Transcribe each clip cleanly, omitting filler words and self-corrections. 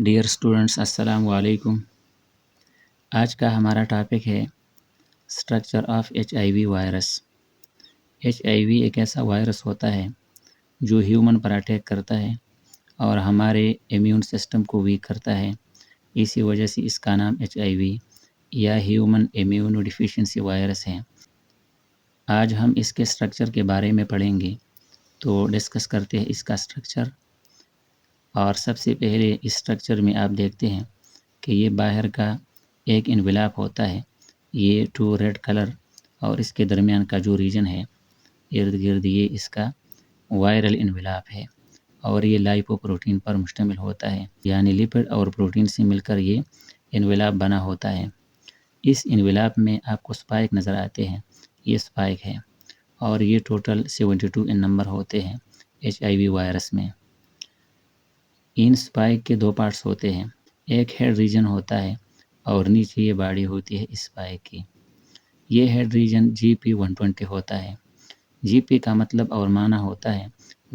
Dear students السلام علیکم۔ آج کا ہمارا ٹاپک ہے structure of H I V virus. H I V ایک ایسا وائرس ہوتا ہے جو ہیومن پر اٹیک کرتا ہے اور ہمارے امیون سسٹم کو ویک کرتا ہے، اسی وجہ سے اس کا نام ایچ آئی وی یا ہیومن امیونو ڈیفیشنسی وائرس ہے۔ آج ہم اس کے اسٹرکچر کے بارے میں پڑھیں گے، تو ڈسکس کرتے ہیں اس کا اسٹرکچر۔ اور سب سے پہلے اس اسٹرکچر میں آپ دیکھتے ہیں کہ یہ باہر کا ایک انویلاپ ہوتا ہے، یہ 2 ریڈ کلر، اور اس کے درمیان کا جو ریجن ہے ارد گرد یہ اس کا وائرل انویلاپ ہے، اور یہ لائپو پروٹین پر مشتمل ہوتا ہے، یعنی لپڈ اور پروٹین سے مل کر یہ انویلاپ بنا ہوتا ہے۔ اس انویلاپ میں آپ کو سپائک نظر آتے ہیں، یہ سپائک ہے، اور یہ ٹوٹل 72 ان نمبر ہوتے ہیں ایچ آئی وی وائرس میں۔ ان سپائک کے 2 پارٹس ہوتے ہیں، ایک ہیڈ ریجن ہوتا ہے اور نیچے یہ باڈی ہوتی ہے اس سپائک کی۔ یہ ہیڈ ریجن جی پی 120 ہوتا ہے۔ جی پی کا مطلب اور معنی ہوتا ہے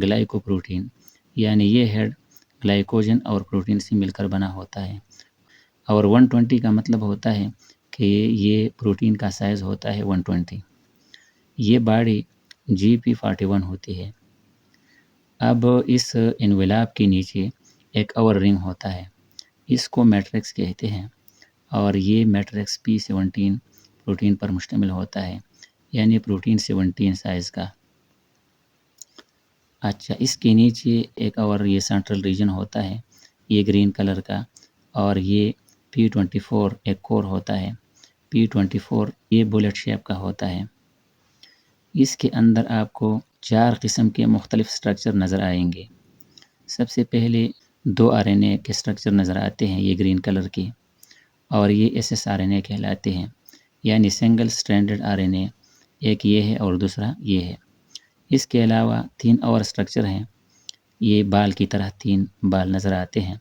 گلائکو پروٹین، یعنی یہ ہیڈ گلائکوجن اور پروٹین سے مل کر بنا ہوتا ہے، اور 120 کا مطلب ہوتا ہے کہ یہ پروٹین کا سائز ہوتا ہے 120۔ یہ باڈی جی پی 41 ہوتی ہے۔ اب اس انویلاپ کے نیچے ایک اور رنگ ہوتا ہے، اس کو میٹرکس کہتے ہیں، اور یہ میٹرکس P17 پروٹین پر مشتمل ہوتا ہے، یعنی پروٹین 17 سائز کا۔ اچھا، اس کے نیچے ایک اور یہ سینٹرل ریجن ہوتا ہے، یہ گرین کلر کا، اور یہ P24 ایک کور ہوتا ہے۔ P24 یہ بلیٹ شیپ کا ہوتا ہے۔ اس کے اندر آپ کو 4 قسم کے مختلف سٹرکچر نظر آئیں گے۔ سب سے پہلے 2 آر این اے کے سٹرکچر نظر آتے ہیں، یہ گرین کلر کے، اور یہ ایس ایس آر این اے کہلاتے ہیں، یعنی سنگل سٹرینڈڈ آر این اے۔ ایک یہ ہے اور دوسرا یہ ہے۔ اس کے علاوہ 3 اور سٹرکچر ہیں، یہ بال کی طرح 3 بال نظر آتے ہیں۔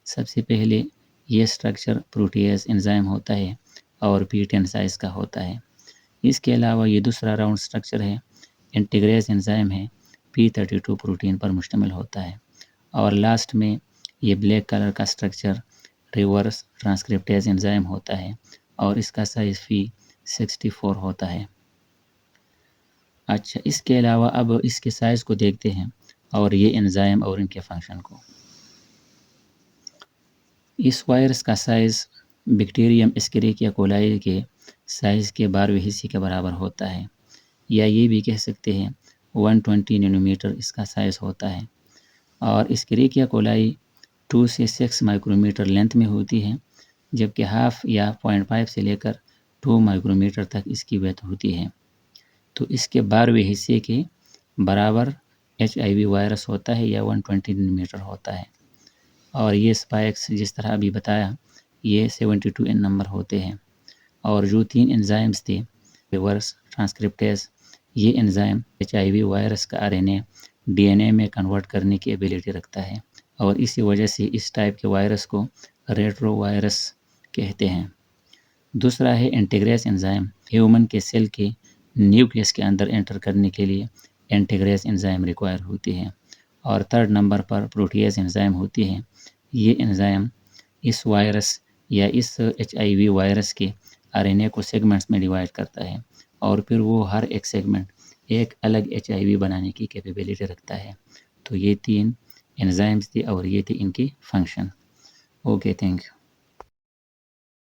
سب سے پہلے یہ سٹرکچر پروٹیز انزائم ہوتا ہے اور P10 سائز کا ہوتا ہے۔ اس کے علاوہ یہ دوسرا راؤنڈ سٹرکچر ہے، انٹیگریز انزائم ہے، P32 پروٹین پر مشتمل ہوتا ہے، اور لاسٹ میں یہ بلیک کلر کا سٹرکچر ریورس ٹرانسکرپٹیز انزائم ہوتا ہے، اور اس کا سائز P64 ہوتا ہے۔ اچھا، اس کے علاوہ اب اس کے سائز کو دیکھتے ہیں اور یہ انزائم اور ان کے فنکشن کو۔ اس وائرس کا سائز بیکٹیریم اسکریچیا کولائی کے سائز کے 12ویں حصے کے برابر ہوتا ہے، یا یہ بھی کہہ سکتے ہیں 120 نینومیٹر اس کا سائز ہوتا ہے، اور اسکریچیا کولائی 2 سے 6 مائکرومیٹر لینتھ میں ہوتی ہے، جبکہ ہاف یا 0.5 سے لے کر 2 مائکرومیٹر تک اس کی ویڈتھ ہوتی ہے۔ تو اس کے 12ویں حصے کے برابر ایچ آئی وی وائرس ہوتا ہے، یا 120 نینومیٹر ہوتا ہے، اور یہ سپائکس جس طرح ابھی بتایا یہ 72 ان نمبر ہوتے ہیں، اور جو 3 انزائمز تھے ریورس ٹرانسکرپٹیز، یہ enzyme H I V virus کا R N A D N A میں کنورٹ کرنے کی ایبیلٹی رکھتا ہے، اور اسی وجہ سے اس ٹائپ کے وائرس کو ریٹرو وائرس کہتے ہیں۔ دوسرا ہے انٹیگریز انزائم، ہیومن کے سیل کے نیوکلیس کے اندر انٹر کرنے کے لیے انٹیگریز انزائم ریکوائر ہوتی ہے، اور 3rd نمبر پر پروٹیز انزائم ہوتی ہے۔ یہ انزائم اس وائرس یا اس ایچ آئی وی وائرس کے آر این اے کو سیگمنٹس میں ڈیوائڈ کرتا ہے، اور پھر وہ ہر ایک سیگمنٹ ایک الگ ایچ آئی وی بنانے کی کیپیبلٹی رکھتا ہے۔ تو یہ 3 انزائمز تھے اور یہ تھی ان کی فنکشن۔ Okay, thank you.